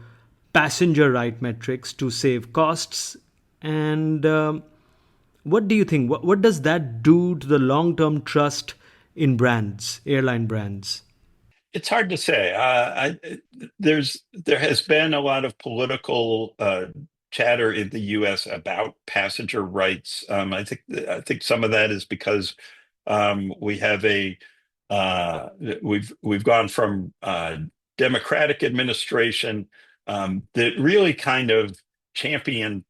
Speaker 1: passenger right metrics to save costs? And what do you think? What does that do to the long term trust in brands, airline brands?
Speaker 2: It's hard to say. There has been a lot of political chatter in the U.S. about passenger rights. I think some of that is because we have a we've gone from Democratic administration that really kind of championed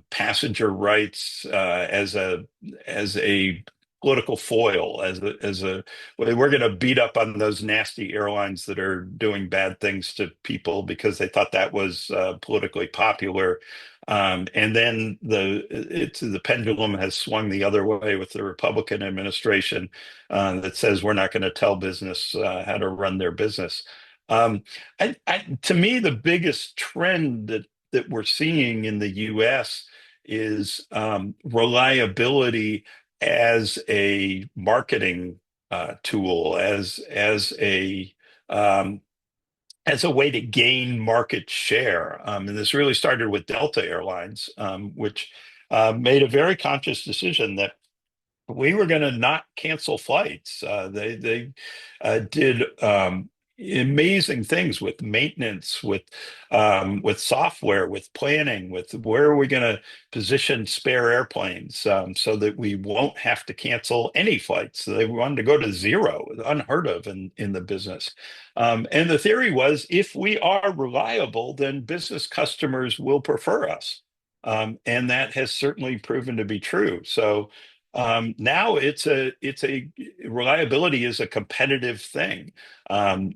Speaker 2: passenger rights as a political foil, as a well, we're going to beat up on those nasty airlines that are doing bad things to people because they thought that was politically popular. And then the pendulum has swung the other way with the Republican administration that says we're not going to tell business how to run their business. To me, the biggest trend that we're seeing in the U.S. is reliability as a marketing tool, um, as a way to gain market share. And this really started with Delta Airlines, which made a very conscious decision that we were going to not cancel flights. They did amazing things with maintenance, with software, with planning, with where are we going to position spare airplanes so that we won't have to cancel any flights. So they wanted to go to zero, unheard of in the business. And the theory was if we are reliable, then business customers will prefer us. And that has certainly proven to be true. So now it's a reliability is a competitive thing.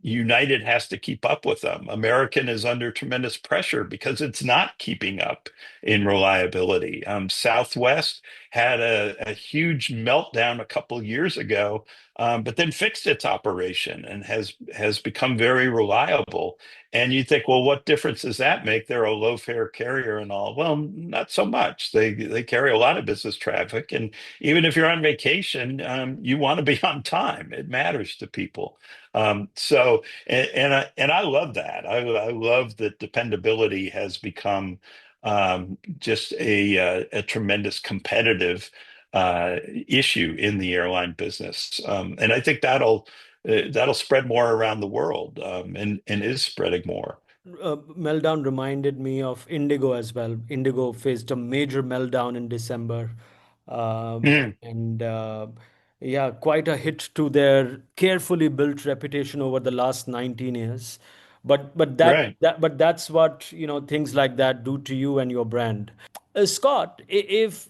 Speaker 2: United has to keep up with them. American is under tremendous pressure because it's not keeping up in reliability. Southwest had a huge meltdown a couple of years ago, but then fixed its operation and has become very reliable. And you think, well, what difference does that make? They're a low fare carrier and all. Well, not so much. They carry a lot of business traffic, and even if you're on vacation, you want to be on time. It matters to people. And I love that. I love that dependability has become just a tremendous competitive. issue in the airline business, and I think that'll spread more around the world, and is spreading more.
Speaker 1: Meltdown reminded me of Indigo as well. Indigo faced a major meltdown in December,
Speaker 2: Mm,
Speaker 1: and yeah, quite a hit to their carefully built reputation over the last 19 years. But
Speaker 2: right.
Speaker 1: that's what things like that do to you and your brand. Scott, if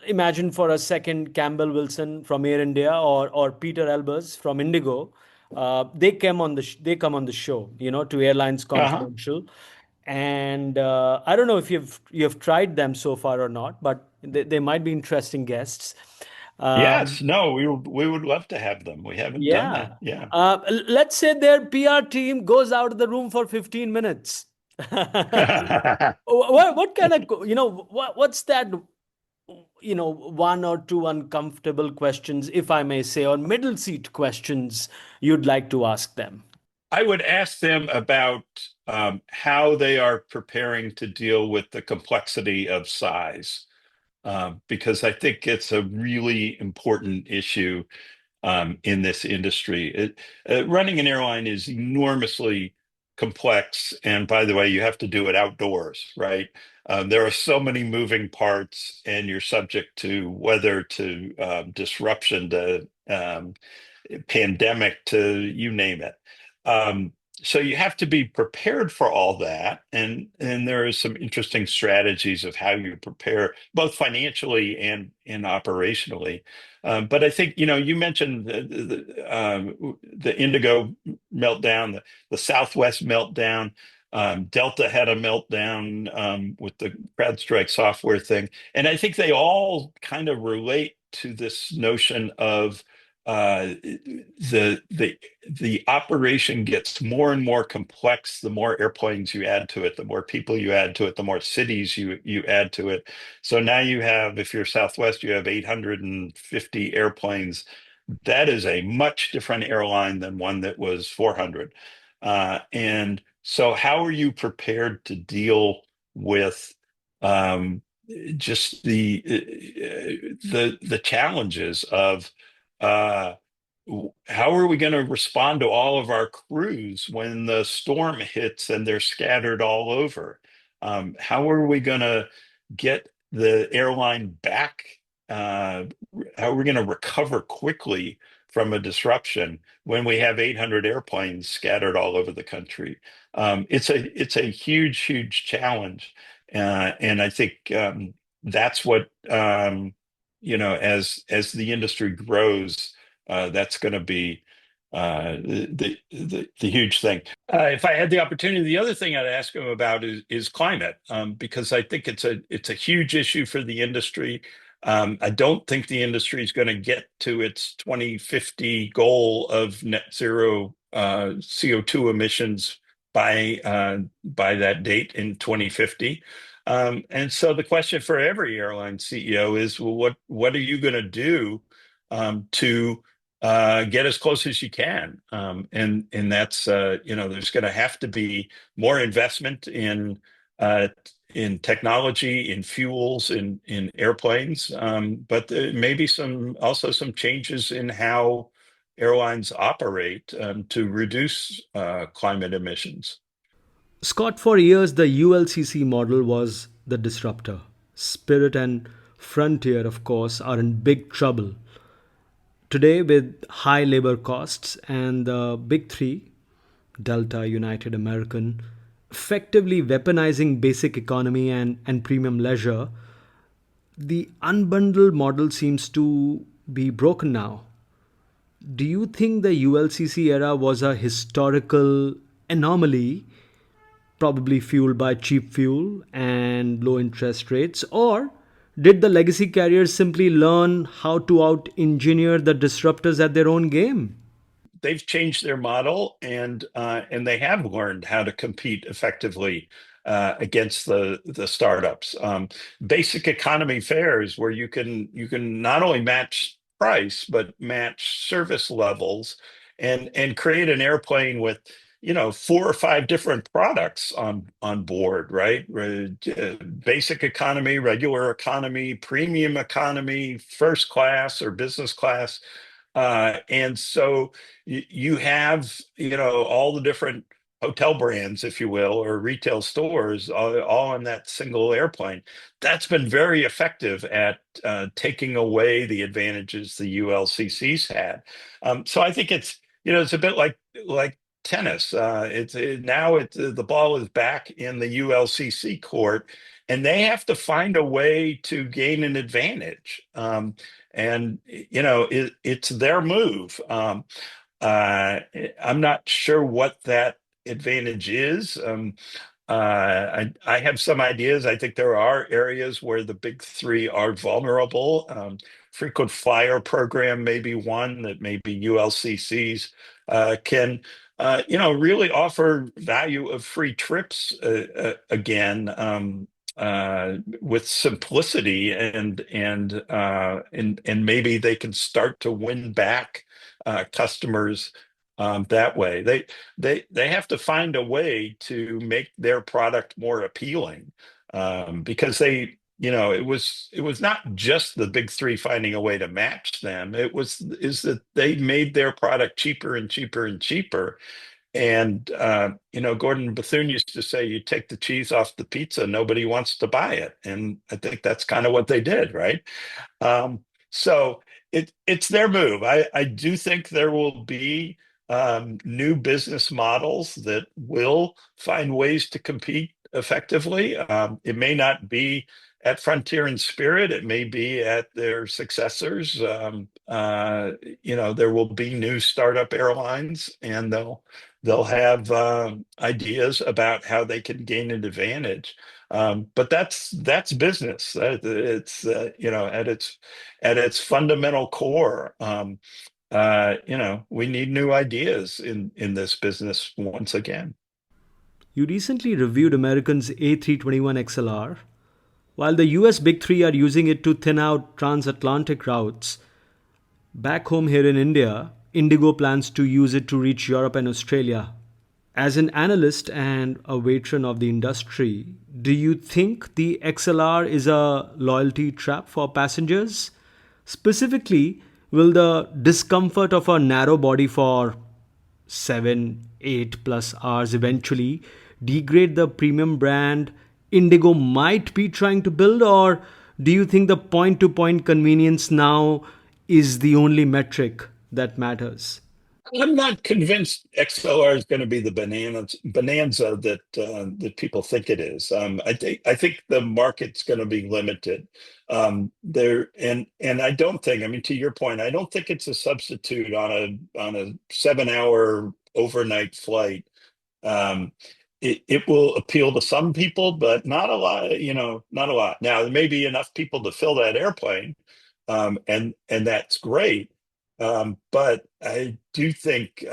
Speaker 1: imagine for a second Campbell Wilson from Air India or Peter Elbers from Indigo, they come on the show, to Airlines
Speaker 2: Uh-huh.
Speaker 1: Confidential, and I don't know if you've tried them so far or not, but they might be interesting guests.
Speaker 2: Yes.
Speaker 1: Um,
Speaker 2: No, we would love to have them. We haven't done that.
Speaker 1: yeah.
Speaker 2: Yeah.
Speaker 1: Let's say their PR team goes out of the room for 15 minutes. What kind of, what's that, one or two uncomfortable questions, if I may say, or middle seat questions you'd like to ask them?
Speaker 2: I would ask them about how they are preparing to deal with the complexity of size, because I think it's a really important issue in this industry. Running an airline is enormously complex. And by the way, you have to do it outdoors, right? There are so many moving parts, and you're subject to weather, to disruption, to pandemic, to you name it. Um, so you have to be prepared for all that, and there are some interesting strategies of how you prepare, both financially and operationally. But I think you mentioned the Indigo meltdown, the Southwest meltdown. Delta had a meltdown with the CrowdStrike software thing, and I think they all kind of relate to this notion of the operation gets more and more complex the more airplanes you add to it, the more people you add to it, the more cities you add to it. So now you have, if you're Southwest, you have 850 airplanes. That is a much different airline than one that was 400. And so how are you prepared to deal with um, just the challenges of uh, how are we going to respond to all of our crews when the storm hits and they're scattered all over? How are we going to get the airline back? Uh, how are we going to recover quickly from a disruption when we have 800 airplanes scattered all over the country? It's a huge, huge challenge, and I think that's what as the industry grows, that's going to be the huge thing. If I had the opportunity, the other thing I'd ask him about is climate, because I think it's a huge issue for the industry. I don't think the industry is going to get to its 2050 goal of net zero CO2 emissions by that date in 2050. And so the question for every airline CEO is, well, what are you going to do to get as close as you can? And that's there's going to have to be more investment in technology, in fuels, in airplanes, but there may be some changes in how airlines operate to reduce climate emissions.
Speaker 1: Scott, for years, the ULCC model was the disruptor. Spirit and Frontier, of course, are in big trouble. Today, with high labor costs and the big three, Delta, United, American, effectively weaponizing basic economy and premium leisure, the unbundled model seems to be broken now. Do you think the ULCC era was a historical anomaly, probably fueled by cheap fuel and low interest rates? Or did the legacy carriers simply learn how to out engineer the disruptors at their own game?
Speaker 2: They've changed their model, and they have learned how to compete effectively against the startups. Basic economy fares where you can not only match price but match service levels, and create an airplane with four or five different products on board, right? Basic economy, regular economy, premium economy, first class or business class. And so you have, all the different hotel brands, if you will, or retail stores, all in that single airplane. That's been very effective at taking away the advantages the ULCCs had. So I think it's a bit like tennis. The ball is back in the ULCC court, and they have to find a way to gain an advantage. And it's their move. Uh, I'm not sure what that advantage is. I have some ideas. I think there are areas where the big three are vulnerable. Frequent flyer program may be one that maybe ULCCs can, really offer value of free trips again. With simplicity and maybe they can start to win back customers that way. They have to find a way to make their product more appealing, because it was not just the big three finding a way to match them. Is that they made their product cheaper and cheaper and cheaper. And Gordon Bethune used to say, "You take the cheese off the pizza, nobody wants to buy it." And I think that's kind of what they did, right? So it's their move. I do think there will be new business models that will find ways to compete effectively. It may not be at Frontier and Spirit. It may be at their successors. There will be new startup airlines, and they'll have ideas about how they can gain an advantage. But that's business. It's at its fundamental core. We need new ideas in this business once again.
Speaker 1: You recently reviewed American's A321 XLR. While the US Big Three are using it to thin out transatlantic routes, back home here in India, Indigo plans to use it to reach Europe and Australia. As an analyst and a veteran of the industry, do you think the XLR is a loyalty trap for passengers? Specifically, will the discomfort of a narrow body for 7, 8 plus hours eventually degrade the premium brand Indigo might be trying to build? Or do you think the point to point convenience now is the only metric that matters?
Speaker 2: I'm not convinced XLR is going to be the bonanza that people think it is. I think the market's going to be limited there, and I don't think. I mean, to your point, I don't think it's a substitute on a 7 hour overnight flight. Um, it will appeal to some people, but not a lot. Not a lot. Now there may be enough people to fill that airplane, and that's great. But I do think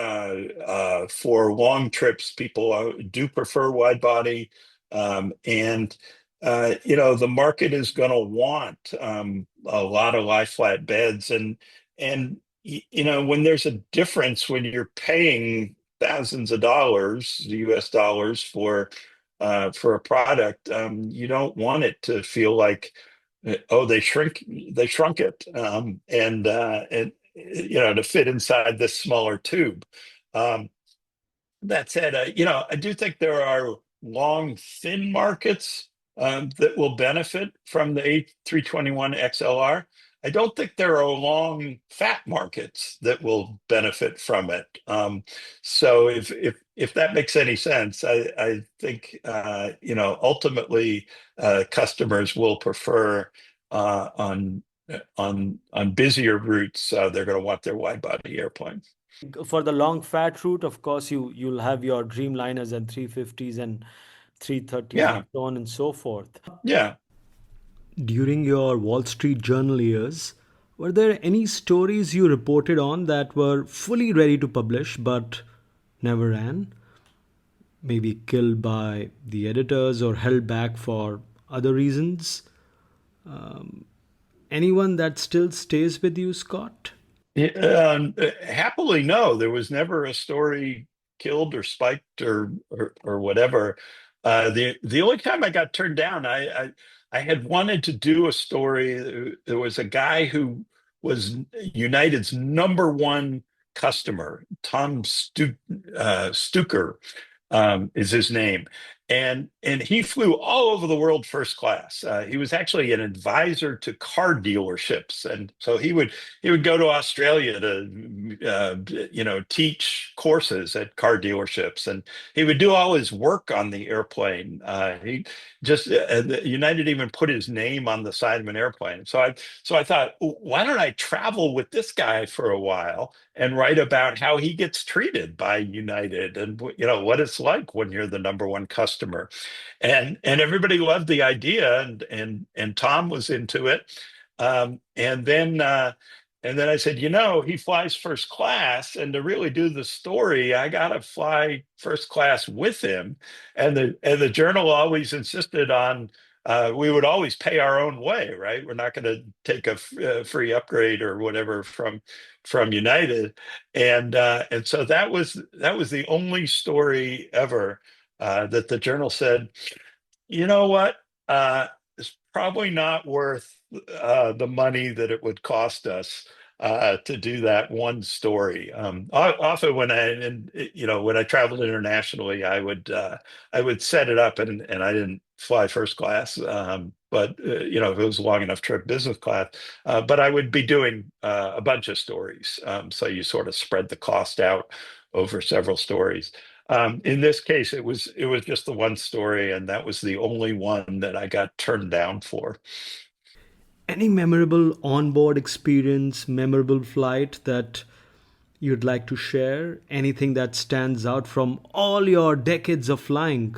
Speaker 2: for long trips, people do prefer wide body, and the market is going to want a lot of lie flat beds, and when there's a difference when you're paying thousands of dollars, US dollars for a product, you don't want it to feel like oh they shrunk it, and to fit inside this smaller tube. Um, that said, I do think there are long, thin markets that will benefit from the A321 XLR. I don't think there are long, fat markets that will benefit from it. So if that makes any sense, I think ultimately customers will prefer on busier routes. They're going to want their wide body airplane.
Speaker 1: For the long fat route, of course, you'll have your Dreamliners and 350s and 330s
Speaker 2: Yeah,
Speaker 1: and so on and so forth.
Speaker 2: yeah.
Speaker 1: During your Wall Street Journal years, were there any stories you reported on that were fully ready to publish but never ran? Maybe killed by the editors or held back for other reasons? Anyone that still stays with you, Scott?
Speaker 2: Happily, no. There was never a story killed or spiked or whatever. The only time I got turned down, I had wanted to do a story. There was a guy who was United's number one customer, Stuker, is his name. And he flew all over the world first class. He was actually an advisor to car dealerships, and so he would go to Australia to teach courses at car dealerships, and he would do all his work on the airplane. He just United even put his name on the side of an airplane. So I thought, why don't I travel with this guy for a while and write about how he gets treated by United, and what it's like when you're the number one customer. And everybody loved the idea, and Tom was into it. And then I said, he flies first class, and to really do the story, I got to fly first class with him. And the journal always insisted on we would always pay our own way, right? We're not going to take a free upgrade or whatever from United. And so that was the only story ever that the journal said, you know what? It's probably not worth the money that it would cost us to do that one story. Often when I traveled internationally, I would set it up, and I didn't fly first class, but if it was a long enough trip, business class. But I would be doing a bunch of stories, so you sort of spread the cost out over several stories. In this case, it was just the one story, and that was the only one that I got turned down for.
Speaker 1: Any memorable onboard experience, memorable flight that you'd like to share? Anything that stands out from all your decades of flying?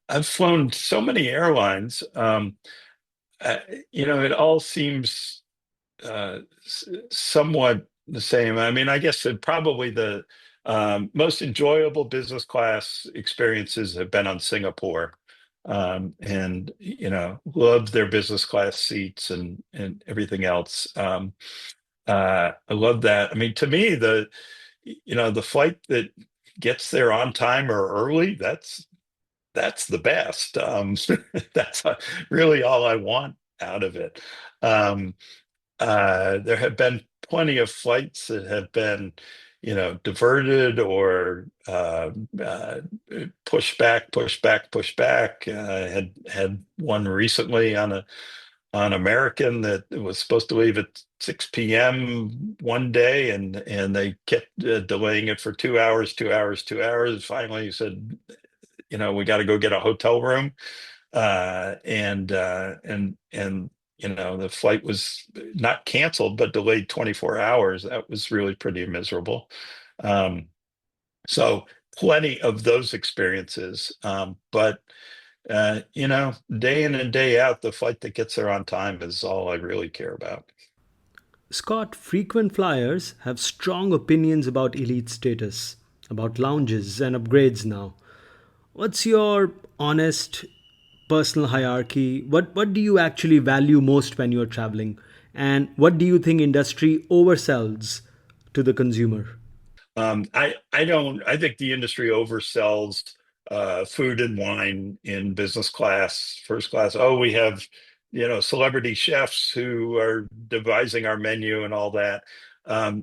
Speaker 2: I've flown so many airlines. Uh, it all seems somewhat the same. I mean, I guess that probably the most enjoyable business class experiences have been on Singapore. And loved their business class seats and everything else. I love that. I mean, to me, the flight that gets there on time or early, that's the best. That's really all I want out of it. Um, there have been plenty of flights that have been, diverted or pushed back, pushed back, pushed back. Had one recently on American that was supposed to leave at 6 p.m. one day, and they kept delaying it for 2 hours, 2 hours, 2 hours. Finally, said, we got to go get a hotel room, and the flight was not canceled but delayed 24 hours. That was really pretty miserable. Um, so plenty of those experiences, but day in and day out, the flight that gets there on time is all I really care about.
Speaker 1: Scott, frequent flyers have strong opinions about elite status, about lounges and upgrades now. What's your honest personal hierarchy? What do you actually value most when you're traveling? And what do you think industry oversells to the consumer?
Speaker 2: I think the industry oversells food and wine in business class, first class. Oh, we have, celebrity chefs who are devising our menu and all that.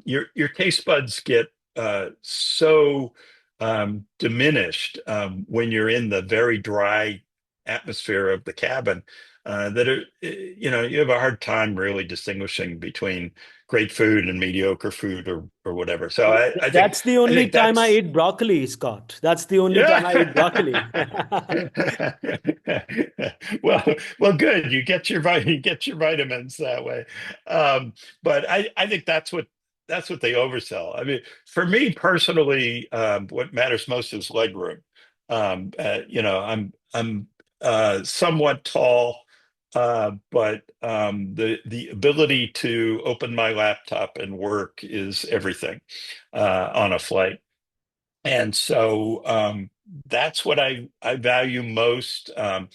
Speaker 2: Your taste buds get so diminished when you're in the very dry atmosphere of the cabin, you have a hard time really distinguishing between great food and mediocre food or whatever. So I think
Speaker 1: That's the
Speaker 2: I
Speaker 1: only
Speaker 2: think
Speaker 1: time I
Speaker 2: that's
Speaker 1: eat broccoli, Scott. That's the only time I eat broccoli.
Speaker 2: yeah. Well, good. You get your vitamins that way. But I think that's what they oversell. I mean, for me personally, what matters most is leg room. I'm somewhat tall, but the ability to open my laptop and work is everything on a flight. And so that's what I value most. I'm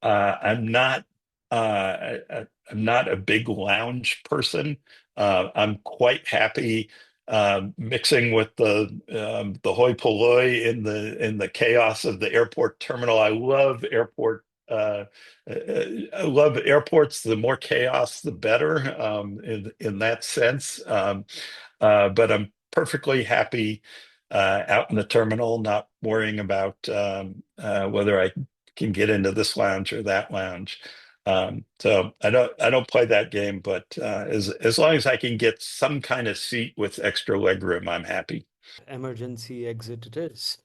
Speaker 2: not I'm not a big lounge person. I'm quite happy mixing with the hoi polloi in the chaos of the airport terminal. I love I love airports. The more chaos, the better, in that sense. But I'm perfectly happy out in the terminal, not worrying about whether I can get into this lounge or that lounge. So I don't play that game, but as long as I can get some kind of seat with extra legroom, I'm happy.
Speaker 1: Emergency exit it is.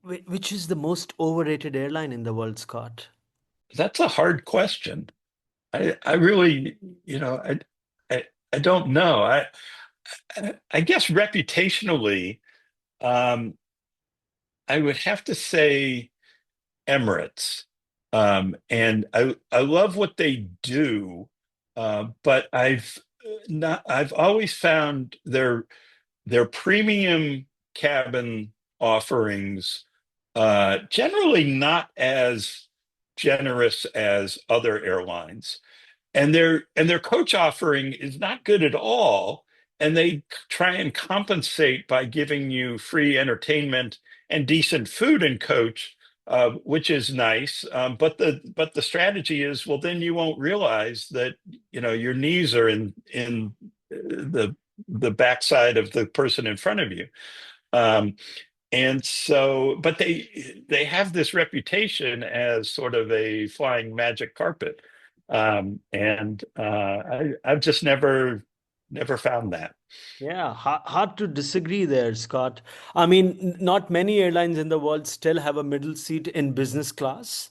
Speaker 1: Which is the most overrated airline in the world, Scott?
Speaker 2: That's a hard question. I really, I I don't know. I guess reputationally, um, I would have to say Emirates. And I love what they do, but I've always found their premium cabin offerings generally not as generous as other airlines, and their coach offering is not good at all, and they try and compensate by giving you free entertainment and decent food in coach, which is nice, but the strategy is, well, then you won't realize that your knees are in the backside of the person in front of you. um, and so, but they have this reputation as sort of a flying magic carpet, and I've just never found that.
Speaker 1: Yeah, hard to disagree there, Scott. I mean, not many airlines in the world still have a middle seat in business class,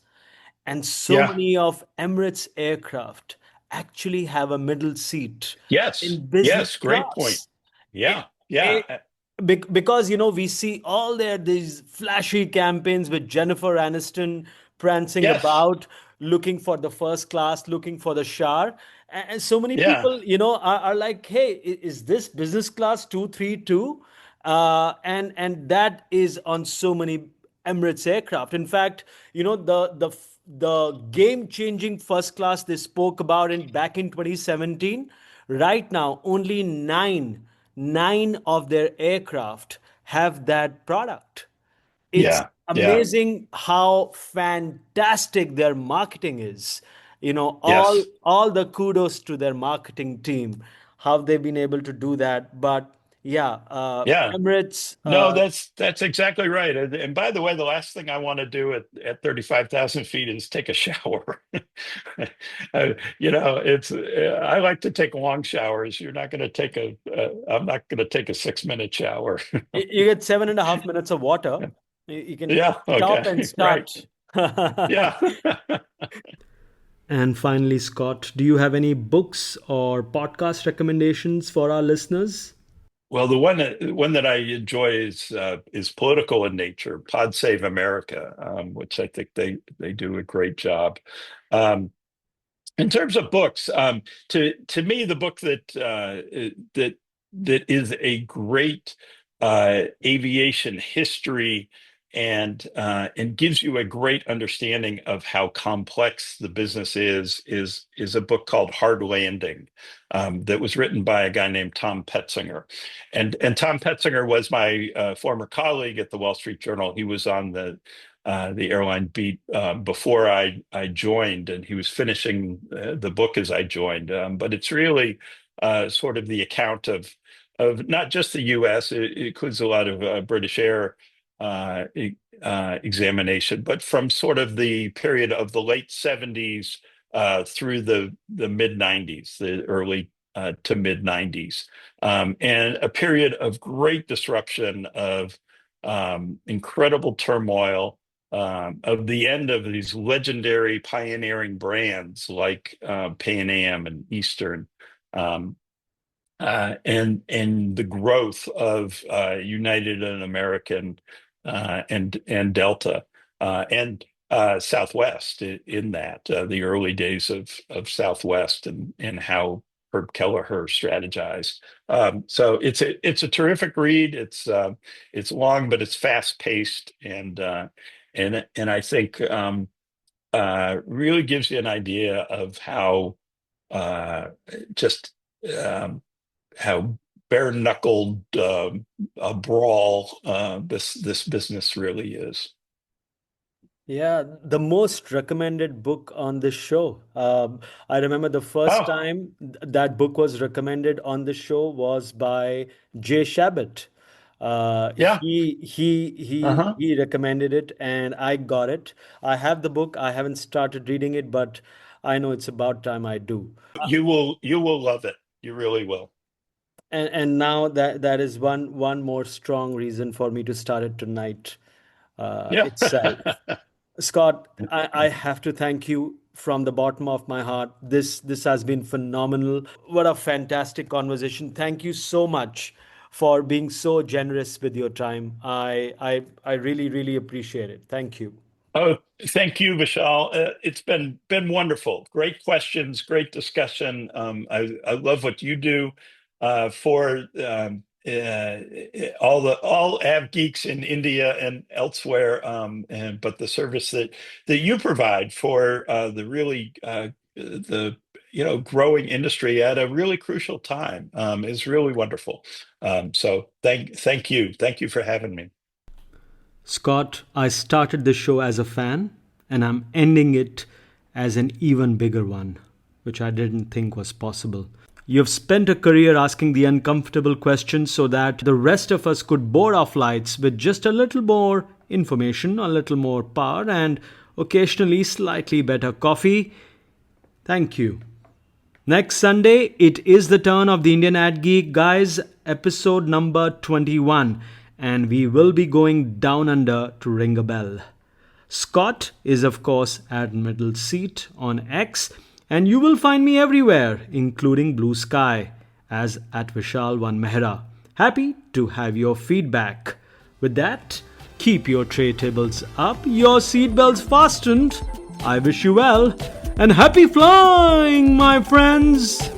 Speaker 1: and so
Speaker 2: Yeah.
Speaker 1: many of Emirates aircraft actually have a middle seat
Speaker 2: Yes.
Speaker 1: in business
Speaker 2: Yes. Great point.
Speaker 1: class.
Speaker 2: Yeah.
Speaker 1: Eh,
Speaker 2: Yeah.
Speaker 1: because we see all these flashy campaigns with Jennifer Aniston prancing
Speaker 2: Yes.
Speaker 1: about, looking for the first class, looking for the shower, and so many
Speaker 2: Yeah.
Speaker 1: people are like, hey, is this business class 232? And that is on so many Emirates aircraft. In fact, the game changing first class they spoke about in back in 2017, right now only nine of their aircraft have that product. It's
Speaker 2: Yeah. Yeah.
Speaker 1: amazing how fantastic their marketing is. All
Speaker 2: Yes.
Speaker 1: all the kudos to their marketing team, how they've been able to do that. But yeah,
Speaker 2: Yeah.
Speaker 1: Emirates.
Speaker 2: No, that's exactly right. And by the way, the last thing I want to do at 35,000 feet is take a shower. It's I like to take long showers. You're not going to take I'm not going to take a 6 minute shower.
Speaker 1: You get 7.5 minutes of water. You can
Speaker 2: Yeah.
Speaker 1: stop and
Speaker 2: Okay. Right.
Speaker 1: start.
Speaker 2: Yeah.
Speaker 1: And finally, Scott, do you have any books or podcast recommendations for our listeners?
Speaker 2: Well, the one that I enjoy is political in nature. Pod Save America, which I think they do a great job. Um, In terms of books, to me, the book that is a great aviation history and gives you a great understanding of how complex the business is a book called Hard Landing, that was written by a guy named Tom Petzinger, and Tom Petzinger was my former colleague at the Wall Street Journal. He was on the airline beat before I joined, and he was finishing the book as I joined. But it's really sort of the account of not just the U.S. It includes a lot of British Air examination, but from sort of the period of the late '70s through the mid '90s, the early to mid '90s, and a period of great disruption, of incredible turmoil, of the end of these legendary pioneering brands like Pan Am and Eastern, um, and the growth of United and American, and Delta, and Southwest in that the early days of Southwest, and how Herb Kelleher strategized. So it's a terrific read. It's long, but it's fast paced, and I think really gives you an idea of how just um, how bare knuckled a brawl this business really is.
Speaker 1: Yeah, the most recommended book on this show. I remember the first
Speaker 2: Oh,
Speaker 1: time that book was recommended on the show was by Jay Shabbat.
Speaker 2: yeah. Uh-huh.
Speaker 1: He recommended it, and I got it. I have the book. I haven't started reading it, but I know it's about time I do.
Speaker 2: You will love it. You really will.
Speaker 1: And now that is one more strong reason for me to start it tonight
Speaker 2: Yeah.
Speaker 1: itself. Scott, I have to thank you from the bottom of my heart. This has been phenomenal. What a fantastic conversation. Thank you so much for being so generous with your time. I really, really appreciate it. Thank you.
Speaker 2: Oh, thank you, Vishal. It's been wonderful. Great questions, great discussion. I love what you do for all av geeks in India and elsewhere, but the service that you provide for the really the growing industry at a really crucial time is really wonderful. So thank you for having me.
Speaker 1: Scott, I started the show as a fan, and I'm ending it as an even bigger one, which I didn't think was possible. You've spent a career asking the uncomfortable questions so that the rest of us could board our flights with just a little more information, a little more power, and occasionally slightly better coffee. Thank you. Next Sunday, it is the turn of the Indian AvGeek guys, episode number 21, and we will be going down under to ring a bell. Scott is, of course, at middle seat on X, and you will find me everywhere, including Blue Sky, as at Vishal1 Mehra. Happy to have your feedback. With that, keep your tray tables up, your seatbelts fastened. I wish you well, and happy flying, my friends!